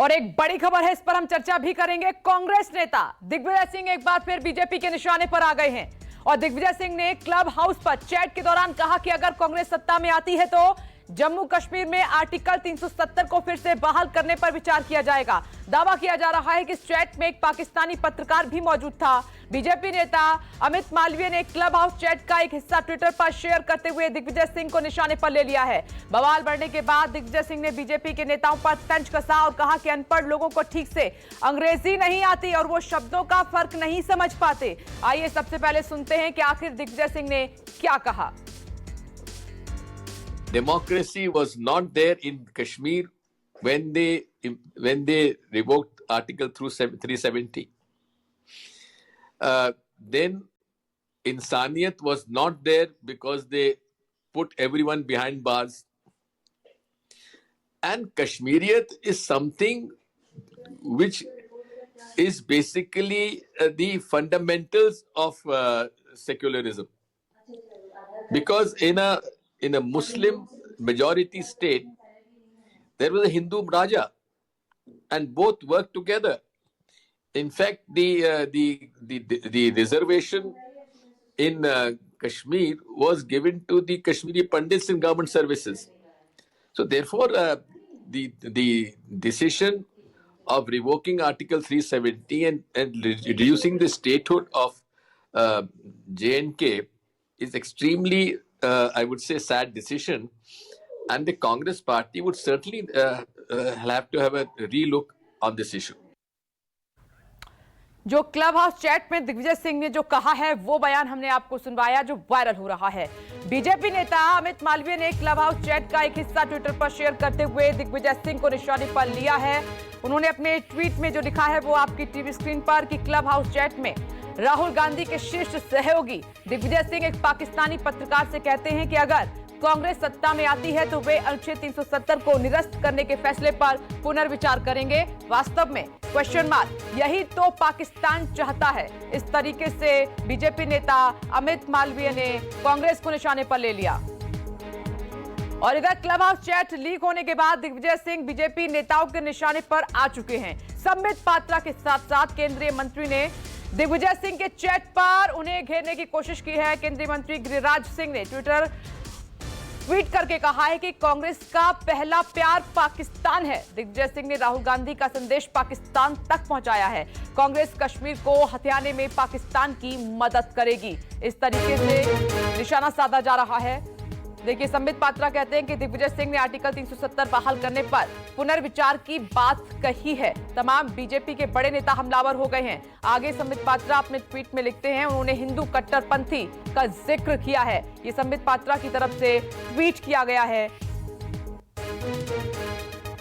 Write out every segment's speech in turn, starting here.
और एक बड़ी खबर है, इस पर हम चर्चा भी करेंगे। कांग्रेस नेता दिग्विजय सिंह एक बार फिर बीजेपी के निशाने पर आ गए हैं और दिग्विजय सिंह ने क्लब हाउस पर चैट के दौरान कहा कि अगर कांग्रेस सत्ता में आती है तो जम्मू कश्मीर में आर्टिकल 370 को फिर से बहाल करने पर विचार किया जाएगा। दावा किया जा रहा है कि इस चैट में एक पाकिस्तानी पत्रकार भी मौजूद था। बीजेपी नेता अमित मालवीय ने क्लब हाउस चैट का एक हिस्सा ट्विटर पर शेयर करते हुए दिग्विजय सिंह को निशाने पर ले लिया है। बवाल बढ़ने के बाद दिग्विजय सिंह ने बीजेपी के नेताओं पर तंज कसा और कहा कि अनपढ़ लोगों को ठीक से अंग्रेजी नहीं आती और वो शब्दों का फर्क नहीं समझ पाते। आइए सबसे पहले सुनते हैं कि आखिर दिग्विजय सिंह ने क्या कहा। Democracy was not there in Kashmir when they revoked Article 370. Then Insaniyat was not there because they put everyone behind bars. And Kashmiriyat is something which is basically the fundamentals of secularism. Because in a Muslim majority state, there was a Hindu Raja, and both worked together. In fact, the reservation in Kashmir was given to the Kashmiri Pandits in government services. So, therefore, the decision of revoking Article 370 and reducing the statehood of J&K is extremely, I would say, sad decision, and the Congress party would certainly have to have a relook on this issue. जो club house chat में दिग्विजय सिंह ने जो कहा है वो बयान हमने आपको सुनवाया जो वायरल हो रहा है। बीजेपी नेता अमित मालवीय ने क्लब हाउस चैट का एक हिस्सा ट्विटर पर शेयर करते हुए दिग्विजय सिंह को निशाने पर लिया है। उन्होंने अपने ट्वीट में जो लिखा है वो आपकी टीवी स्क्रीन पर कि क्लब हाउस चैट में राहुल गांधी के शीर्ष सहयोगी दिग्विजय सिंह एक पाकिस्तानी पत्रकार से कहते हैं कि अगर कांग्रेस सत्ता में आती है तो वे अनुच्छेद 370 को निरस्त करने के फैसले पर पुनर्विचार करेंगे। वास्तव में क्वेश्चन मार्क, यही तो पाकिस्तान चाहता है। इस तरीके से बीजेपी नेता अमित मालवीय ने कांग्रेस को निशाने पर ले लिया। और इधर क्लब हाउस चैट लीक होने के बाद दिग्विजय सिंह बीजेपी नेताओं के निशाने पर आ चुके हैं। संबित पात्रा के साथ साथ केंद्रीय मंत्री ने दिग्विजय सिंह के चैट पर उन्हें घेरने की कोशिश की है। केंद्रीय मंत्री गिरिराज सिंह ने ट्वीट करके कहा है कि कांग्रेस का पहला प्यार पाकिस्तान है। दिग्विजय सिंह ने राहुल गांधी का संदेश पाकिस्तान तक पहुंचाया है। कांग्रेस कश्मीर को हथियाने में पाकिस्तान की मदद करेगी, इस तरीके से निशाना साधा जा रहा है। देखिए, संबित पात्रा कहते हैं कि दिग्विजय सिंह ने आर्टिकल 370 बहाल करने पर पुनर्विचार की बात कही है। तमाम बीजेपी के बड़े नेता हमलावर हो गए हैं। आगे संबित पात्रा अपने ट्वीट में लिखते हैं, उन्होंने हिंदू कट्टरपंथी का जिक्र किया है। ये संबित पात्रा की तरफ से ट्वीट किया गया है।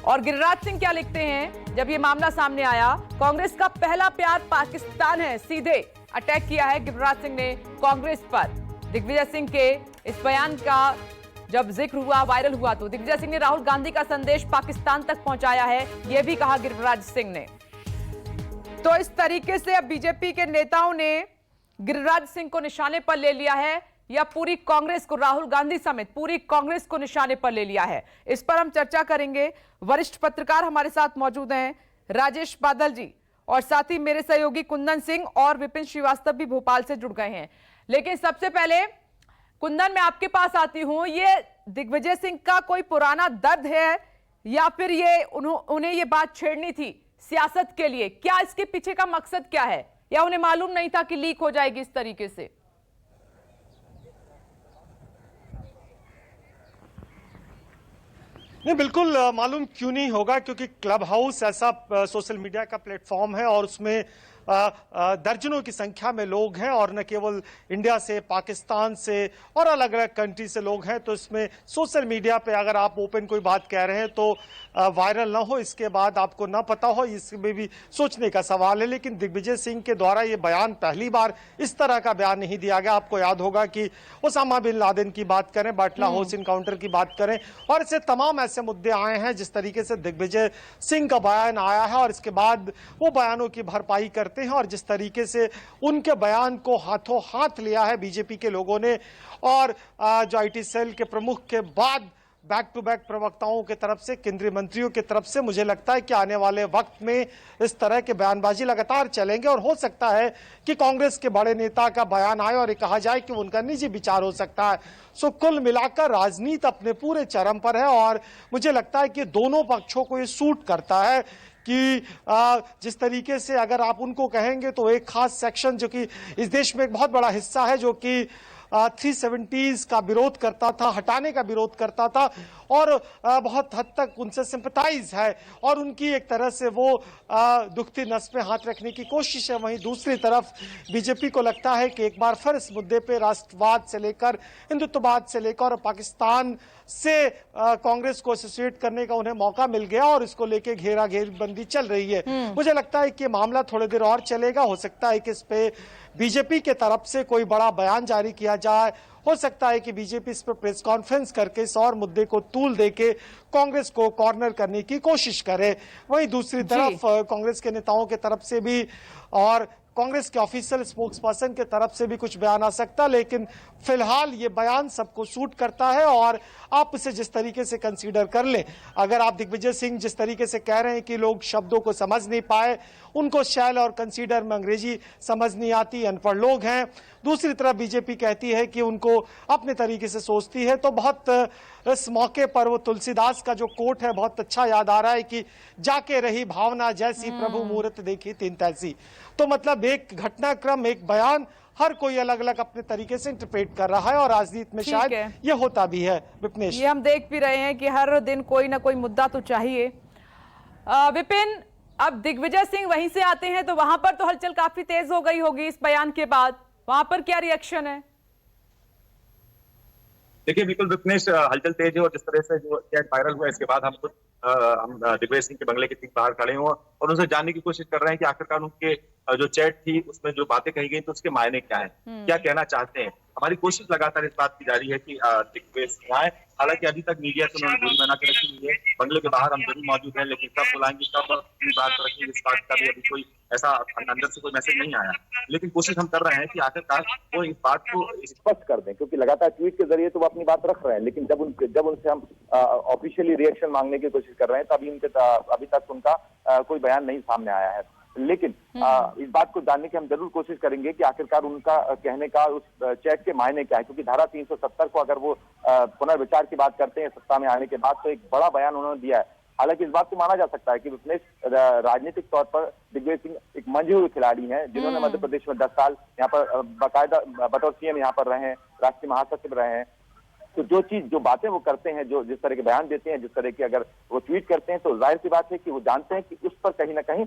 और गिरिराज सिंह क्या लिखते हैं, जब ये मामला सामने आया, कांग्रेस का पहला प्यार पाकिस्तान है, सीधे अटैक किया है गिरिराज सिंह ने कांग्रेस पर। दिग्विजय सिंह के इस बयान का जब जिक्र हुआ, वायरल हुआ, तो दिग्विजय सिंह ने राहुल गांधी का संदेश पाकिस्तान तक पहुंचाया है, यह भी कहा गिरिराज सिंह ने। तो इस तरीके से अब बीजेपी के नेताओं ने गिरिराज सिंह को निशाने पर ले लिया है, या पूरी कांग्रेस को, राहुल गांधी समेत पूरी कांग्रेस को निशाने पर ले लिया है। इस पर हम चर्चा करेंगे। वरिष्ठ पत्रकार हमारे साथ मौजूद हैं, राजेश बादल जी, और साथ ही मेरे सहयोगी कुंदन सिंह और विपिन श्रीवास्तव भी भोपाल से जुड़ गए हैं। लेकिन सबसे पहले कुंदन, मैं आपके पास आती हूं। ये दिग्विजय सिंह का कोई पुराना दर्द है या फिर ये उन्हें ये बात छेड़नी थी सियासत के लिए? क्या इसके पीछे का मकसद क्या है, या उन्हें मालूम नहीं था कि लीक हो जाएगी इस तरीके से? नहीं, बिल्कुल मालूम क्यों नहीं होगा, क्योंकि क्लब हाउस ऐसा सोशल मीडिया का प्लेटफॉर्म है और उसमें दर्जनों की संख्या में लोग हैं, और न केवल इंडिया से, पाकिस्तान से और अलग अलग कंट्री से लोग हैं। तो इसमें सोशल मीडिया पे अगर आप ओपन कोई बात कह रहे हैं तो वायरल ना हो, इसके बाद आपको ना पता हो, इसमें भी सोचने का सवाल है। लेकिन दिग्विजय सिंह के द्वारा ये बयान, पहली बार इस तरह का बयान नहीं दिया गया। आपको याद होगा कि ओसामा बिन लादेन की बात करें, बाटला हाउस इनकाउंटर की बात करें, और ऐसे तमाम ऐसे मुद्दे आए हैं। जिस तरीके से दिग्विजय सिंह का बयान आया है और इसके बाद वो बयानों की भरपाई करते हैं, और जिस तरीके से उनके बयान को हाथों हाथ लिया है बीजेपी के लोगों ने, और जो आईटी सेल के प्रमुख के बाद बैक टू बैक प्रवक्ताओं की तरफ से, केंद्रीय मंत्रियों की तरफ से। मुझे लगता है कि आने वाले वक्त में इस तरह के बयानबाजी लगातार चलेंगे और हो सकता है कि कांग्रेस के बड़े नेता का बयान आए और ये कहा जाए कि उनका निजी विचार हो सकता है। सो कुल मिलाकर राजनीति अपने पूरे चरम पर है और मुझे लगता है कि दोनों पक्षों को ये सूट करता है कि जिस तरीके से अगर आप उनको कहेंगे तो एक खास सेक्शन जो कि इस देश में एक बहुत बड़ा हिस्सा है जो कि 370s का विरोध करता था, हटाने का विरोध करता था और बहुत हद तक उनसे सिंपैथाइज है और उनकी एक तरह से वो दुखती नस पे हाथ रखने की कोशिश है। वहीं दूसरी तरफ बीजेपी को लगता है कि एक बार फिर इस मुद्दे पे राष्ट्रवाद से लेकर हिंदुत्ववाद से लेकर पाकिस्तान से कांग्रेस को एसोसिएट करने का उन्हें मौका मिल गया और इसको लेके घेरा घेरबंदी चल रही है। मुझे लगता है कि मामला थोड़ी देर और चलेगा। हो सकता है कि इस पे बीजेपी के तरफ से कोई बड़ा बयान जारी किया जाए, हो सकता है कि बीजेपी इस पर प्रेस कॉन्फ्रेंस करके इस और मुद्दे को तूल देके कांग्रेस को कॉर्नर करने की कोशिश करे। वहीं दूसरी तरफ कांग्रेस के नेताओं के तरफ से भी और कांग्रेस के ऑफिशियल स्पोक्स पर्सन के तरफ से भी कुछ बयान आ सकता, लेकिन फिलहाल ये बयान सबको सूट करता है और आप इसे जिस तरीके से कंसीडर कर लें। अगर आप दिग्विजय सिंह जिस तरीके से कह रहे हैं कि लोग शब्दों को समझ नहीं पाए, उनको शैल और कंसीडर में अंग्रेजी समझ नहीं आती, अनपढ़ लोग हैं। दूसरी तरफ बीजेपी कहती है कि उनको अपने तरीके से सोचती है। तो बहुत इस मौके पर वो तुलसीदास का जो कोट है बहुत अच्छा याद आ रहा है कि जाके रही भावना जैसी प्रभु मूर्त देखी तीन तैसी। तो मतलब एक घटनाक्रम, एक बयान, हर कोई अलग अलग अपने तरीके से इंटरप्रेट कर रहा है और राजनीति में शायद ये होता भी है। विपिनेश, ये हम देख भी रहे हैं कि हर दिन कोई ना कोई मुद्दा तो चाहिए। विपिन, अब दिग्विजय सिंह वहीं से आते हैं तो वहां पर तो हलचल काफी तेज हो गई होगी इस बयान के बाद, वहां पर क्या रिएक्शन है? देखिए, बिल्कुल विपिनेश, हलचल तेज है और जिस तरह से जो चैट वायरल हुआ इसके बाद हम दिग्विजय सिंह के बंगले के ठीक बाहर खड़े हुए और उनसे जानने की कोशिश कर रहे हैं कि आखिरकार उनके जो चैट थी उसमें जो बातें कही गई तो उसके मायने क्या है, क्या कहना चाहते हैं। हमारी कोशिश लगातार इस बात की जारी है कि दिग्विजय सिंह आए। हालांकि अभी तक मीडिया से उन्होंने दूरी बना के रखी हुई है। बंगले के बाहर हम जरूर मौजूद हैं, लेकिन कब बुलाएंगे, कब अपनी बात रखेंगे, इस बात का भी अभी कोई ऐसा अंदर से कोई मैसेज नहीं आया। लेकिन कोशिश हम कर रहे हैं कि आखिरकार वो इस बात को स्पष्ट कर दें, क्योंकि लगातार ट्वीट के जरिए तो वो अपनी बात रख रहे हैं, लेकिन जब उनसे हम ऑफिशियली रिएक्शन मांगने की कोशिश कर रहे हैं तभी अभी तक उनका कोई बयान नहीं सामने आया है। लेकिन इस बात को जानने की हम जरूर कोशिश करेंगे कि आखिरकार उनका कहने का उस चैट के मायने क्या है, क्योंकि धारा 370 को अगर वो पुनर्विचार की बात करते हैं सत्ता में आने के बाद, तो एक बड़ा बयान उन्होंने दिया है। हालांकि इस बात को माना जा सकता है कि विपिनेश राजनीतिक तौर पर दिग्विजय सिंह एक मंझे हुए खिलाड़ी हैं, जिन्होंने मध्य प्रदेश में 10 साल यहाँ पर बाकायदा बतौर सीएम यहाँ पर रहे हैं, राष्ट्रीय महासचिव रहे हैं। तो जो बातें वो करते हैं, जो जिस तरह के बयान देते हैं, जिस तरह की अगर वो ट्वीट करते हैं, तो जाहिर सी बात है कि वो जानते हैं कि उस पर कहीं ना कहीं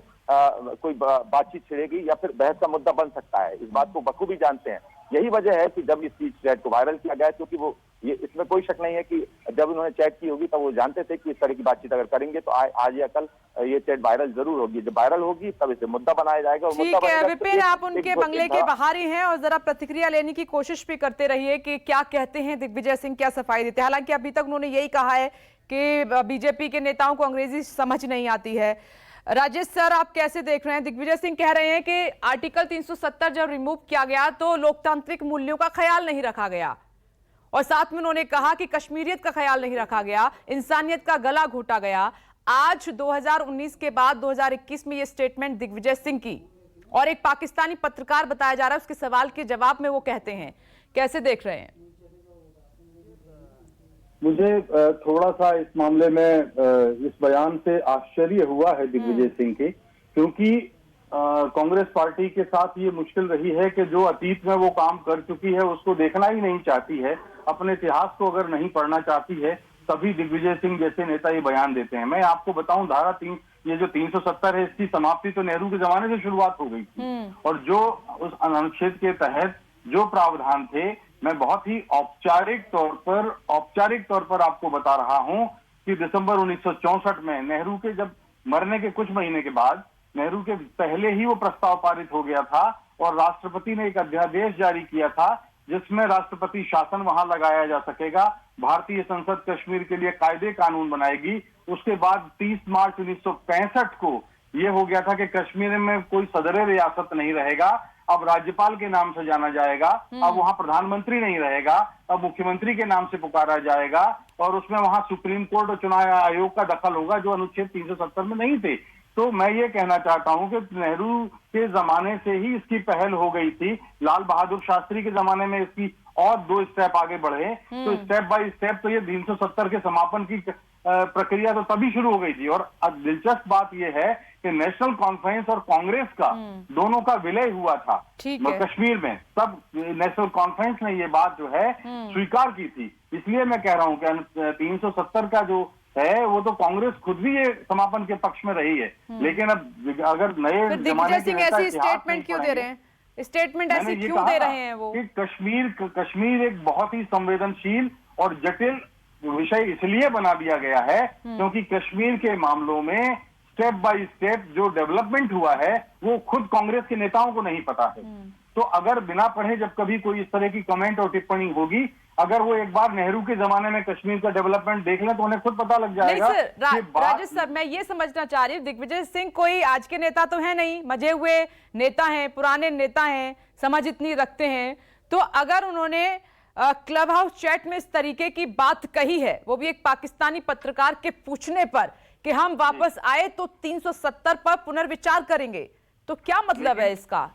कोई बातचीत छिड़ेगी या फिर बहस का मुद्दा बन सकता है। इस बात को बखूबी जानते हैं। यही वजह है कि जब इस चैट को वायरल किया गया, क्योंकि वो ये इसमें कोई शक नहीं है कि जब उन्होंने चैट की होगी तब वो जानते थे कि इस तरह की बातचीत अगर करेंगे तो आज या कल ये चैट वायरल जरूर होगी। जब वायरल होगी तब इसे मुद्दा बनाया जाएगा। ठीक है विपिन, आप उनके बंगले के बाहर ही हैं और जरा प्रतिक्रिया लेने की कोशिश भी करते रहिए कि क्या कहते हैं दिग्विजय सिंह, क्या सफाई देते हैं। हालांकि अभी तक उन्होंने यही कहा है कि बीजेपी के नेताओं को अंग्रेजी समझ नहीं आती है। राजेश सर, आप कैसे देख रहे हैं? दिग्विजय सिंह कह रहे हैं कि आर्टिकल 370 जब रिमूव किया गया तो लोकतांत्रिक मूल्यों का ख्याल नहीं रखा गया और साथ में उन्होंने कहा कि कश्मीरियत का ख्याल नहीं रखा गया, इंसानियत का गला घोटा गया। आज 2019 के बाद 2021 में ये स्टेटमेंट दिग्विजय सिंह की और एक पाकिस्तानी पत्रकार बताया जा रहा है, उसके सवाल के जवाब में वो कहते हैं, कैसे देख रहे हैं? मुझे थोड़ा सा इस मामले में इस बयान से आश्चर्य हुआ है दिग्विजय सिंह के, क्योंकि कांग्रेस पार्टी के साथ ये मुश्किल रही है कि जो अतीत में वो काम कर चुकी है उसको देखना ही नहीं चाहती है, अपने इतिहास को अगर नहीं पढ़ना चाहती है, तभी दिग्विजय सिंह जैसे नेता ये बयान देते हैं। मैं आपको बताऊं, ये जो 370 है इसकी समाप्ति तो नेहरू के जमाने से शुरुआत हो गई थी और जो उस अनुच्छेद के तहत जो प्रावधान थे, मैं बहुत ही औपचारिक तौर पर आपको बता रहा हूं कि दिसंबर 1964 में नेहरू के जब मरने के कुछ महीने के बाद, नेहरू के पहले ही वो प्रस्ताव पारित हो गया था और राष्ट्रपति ने एक अध्यादेश जारी किया था जिसमें राष्ट्रपति शासन वहां लगाया जा सकेगा। भारतीय संसद कश्मीर के लिए कायदे कानून बनाएगी। उसके बाद 30 मार्च 1965 को यह हो गया था कि कश्मीर में कोई सदर रियासत नहीं रहेगा, अब राज्यपाल के नाम से जाना जाएगा, अब वहां प्रधानमंत्री नहीं रहेगा, अब मुख्यमंत्री के नाम से पुकारा जाएगा और उसमें वहां सुप्रीम कोर्ट और चुनाव आयोग का दखल होगा जो अनुच्छेद 370 में नहीं थे। तो मैं ये कहना चाहता हूं कि नेहरू के जमाने से ही इसकी पहल हो गई थी, लाल बहादुर शास्त्री के जमाने में इसकी और 2 स्टेप आगे बढ़े, तो स्टेप बाय स्टेप तो ये 370 के समापन की प्रक्रिया तो तभी शुरू हो गई थी। और अब दिलचस्प बात यह है कि नेशनल कॉन्फ्रेंस और कांग्रेस का दोनों का विलय हुआ था कश्मीर में, तब नेशनल कॉन्फ्रेंस ने ये बात जो है स्वीकार की थी। इसलिए मैं कह रहा हूं कि 370 का जो है वो तो कांग्रेस खुद भी ये समापन के पक्ष में रही है, लेकिन अब अगर नए दिग्विजय सिंह ऐसी स्टेटमेंट क्यों दे रहे हैं? स्टेटमेंट ऐसी क्यों दे रहे हैं वो? कि कश्मीर एक बहुत ही संवेदनशील और जटिल विषय इसलिए बना दिया गया है क्योंकि कश्मीर के मामलों में स्टेप बाय स्टेप जो डेवलपमेंट हुआ है वो खुद कांग्रेस के नेताओं को नहीं पता है। तो अगर बिना पढ़े जब कभी कोई इस तरह की कमेंट और टिप्पणी होगी, अगर वो एक बार नेहरू के जमाने में कश्मीर का डेवलपमेंट देख लें तो उन्हें खुद पता लग जाएगा। नहीं सर, राजेश सर, मैं ये समझना चाह रही हूँ, दिग्विजय सिंह कोई आज के नेता तो है नहीं, मजे हुए नेता हैं, पुराने नेता हैं, समझ इतनी रखते हैं। तो अगर उन्होंने क्लब हाउस चैट में इस तरीके की बात कही है, वो भी एक पाकिस्तानी पत्रकार के पूछने पर कि हम वापस आए तो 370 पर पुनर्विचार करेंगे, तो क्या मतलब है इसका?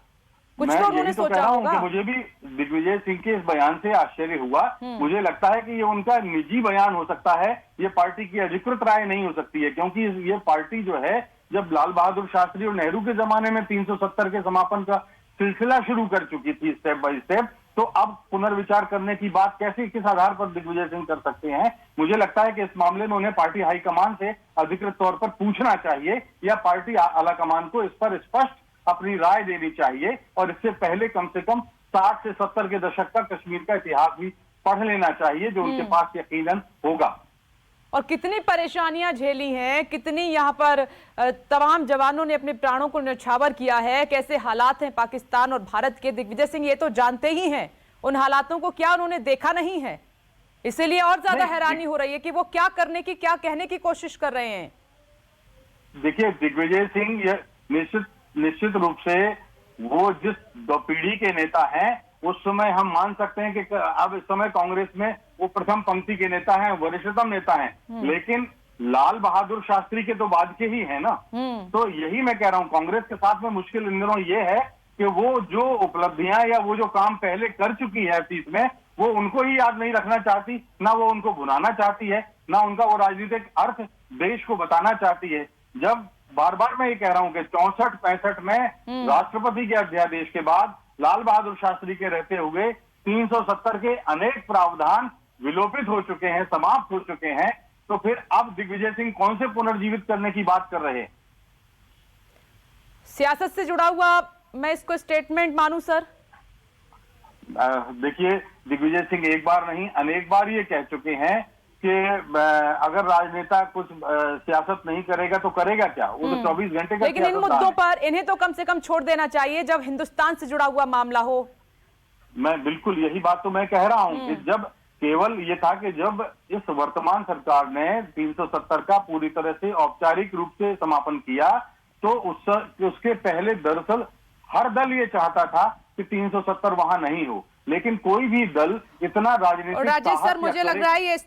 कुछ तो उन्होंने सोचा होगा। मुझे भी दिग्विजय सिंह के इस बयान से आश्चर्य हुआ। मुझे लगता है कि ये उनका निजी बयान हो सकता है, ये पार्टी की अधिकृत राय नहीं हो सकती है, क्योंकि ये पार्टी जो है जब लाल बहादुर शास्त्री और नेहरू के जमाने में 370 के समापन का सिलसिला शुरू कर चुकी थी स्टेप बाय स्टेप, तो अब पुनर्विचार करने की बात कैसे, किस आधार पर दिग्विजय सिंह कर सकते हैं? मुझे लगता है कि इस मामले में उन्हें पार्टी हाईकमान से अधिकृत तौर पर पूछना चाहिए या पार्टी आलाकमान को इस पर स्पष्ट अपनी राय देनी चाहिए और इससे पहले कम से कम 60 से 70 के दशक का कश्मीर का इतिहास भी पढ़ लेना चाहिए, जो उनके पास यकीनन होगा। और कितनी परेशानियां झेली हैं, कितनी यहाँ पर तमाम जवानों ने अपने प्राणों को न्यौछावर किया है, कैसे हालात हैं पाकिस्तान और भारत के। दिग्विजय सिंह ये तो जानते ही हैं, उन हालातों को क्या उन्होंने देखा नहीं है? इसीलिए और ज्यादा हैरानी हो रही है कि वो क्या करने की, क्या कहने की कोशिश कर रहे हैं। देखिए, दिग्विजय सिंह निश्चित रूप से वो जिस पीढ़ी के नेता हैं उस समय हम मान सकते हैं कि अब इस समय कांग्रेस में वो प्रथम पंक्ति के नेता हैं, वरिष्ठतम नेता हैं, लेकिन लाल बहादुर शास्त्री के तो बाद के ही है ना। तो यही मैं कह रहा हूं, कांग्रेस के साथ में मुश्किल इन दिनों ये है कि वो जो उपलब्धियां या वो जो काम पहले कर चुकी है अतीत में, वो उनको ही याद नहीं रखना चाहती, ना वो उनको भुलाना चाहती है, ना उनका वो राजनीतिक अर्थ देश को बताना चाहती है। जब बार बार मैं ये कह रहा हूं कि 64-65 में राष्ट्रपति के अध्यादेश के बाद लाल बहादुर शास्त्री के रहते हुए 370 के अनेक प्रावधान विलोपित हो चुके हैं, समाप्त हो चुके हैं, तो फिर अब दिग्विजय सिंह कौन से पुनर्जीवित करने की बात कर रहे हैं? सियासत से जुड़ा हुआ मैं इसको स्टेटमेंट मानूं सर? देखिए, दिग्विजय सिंह एक बार नहीं अनेक बार ये कह चुके हैं कि अगर राजनेता कुछ सियासत नहीं करेगा तो करेगा क्या? वो तो 24 घंटे का। लेकिन इन मुद्दों पर इन्हें तो कम से कम छोड़ देना चाहिए जब हिंदुस्तान से जुड़ा हुआ मामला हो। मैं बिल्कुल यही बात तो मैं कह रहा हूं कि जब केवल ये था कि जब इस वर्तमान सरकार ने 370 का पूरी तरह से औपचारिक रूप से समापन किया, तो उसके पहले दरअसल हर दल ये चाहता था कि 370 वहां नहीं हो, लेकिन कोई भी दल इतना राजनीतिक। राजेश सर, मुझे लग रहा है ये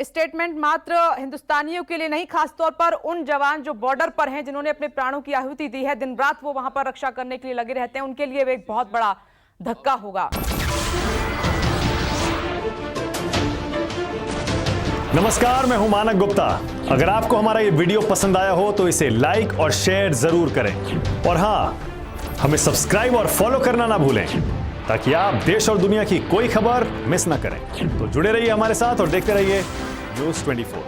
स्टेटमेंट मात्र हिंदुस्तानियों के लिए नहीं, खासतौर पर उन जवान जो बॉर्डर पर हैं, जिन्होंने अपने प्राणों की आहुति दी है, दिन रात वो वहां पर रक्षा करने के लिए लगे रहते हैं, उनके लिए एक बहुत बड़ा धक्का होगा। नमस्कार, मैं हूं मानक गुप्ता। अगर आपको हमारा ये वीडियो पसंद आया हो तो इसे लाइक और शेयर जरूर करें, और हाँ, हमें सब्सक्राइब और फॉलो करना ना भूलें ताकि आप देश और दुनिया की कोई खबर मिस ना करें। तो जुड़े रहिए हमारे साथ और देखते रहिए News 24।